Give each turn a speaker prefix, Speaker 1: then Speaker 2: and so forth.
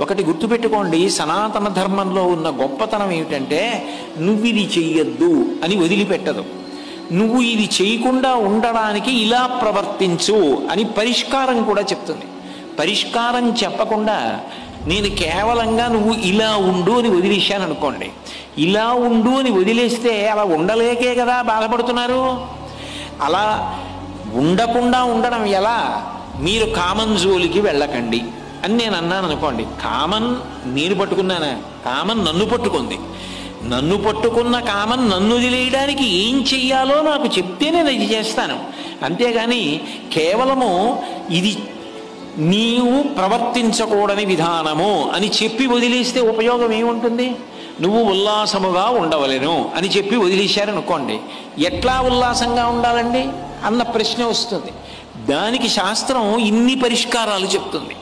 Speaker 1: ఒకటి గుర్తుపెట్టుకోండి, సనాతన ధర్మంలో ఉన్న గొప్పతనం ఏమిటంటే నువ్వు ఇది చెయ్యొద్దు అని వదిలిపెట్టదు. నువ్వు ఇది చేయకుండా ఉండడానికి ఇలా ప్రవర్తించు అని పరిష్కారం కూడా చెప్తుంది. పరిష్కారం చెప్పకుండా నేను కేవలంగా నువ్వు ఇలా ఉండు అని వదిలేశాను అనుకోండి, ఇలా ఉండు అని వదిలేస్తే అలా ఉండలేకే కదా బాధపడుతున్నారు. అలా ఉండకుండా ఉండడం ఎలా? మీరు కామన్ జోలికి వెళ్ళకండి అని నేను అన్నాను అనుకోండి, కామన్ నేను పట్టుకున్నానా? కామన్ నన్ను పట్టుకుంది. నన్ను పట్టుకున్న కామన్ నన్ను వదిలేయడానికి ఏం చెయ్యాలో నాకు చెప్తే నేను అది చేస్తాను. అంతేగాని కేవలము ఇది నీవు ప్రవర్తించకూడని విధానము అని చెప్పి వదిలేస్తే ఉపయోగం ఏముంటుంది? నువ్వు ఉల్లాసముగా ఉండవలెను అని చెప్పి వదిలేశారనుకోండి, ఎట్లా ఉల్లాసంగా ఉండాలండి అన్న ప్రశ్న వస్తుంది. దానికి శాస్త్రం ఇన్ని పరిష్కారాలు చెప్తుంది.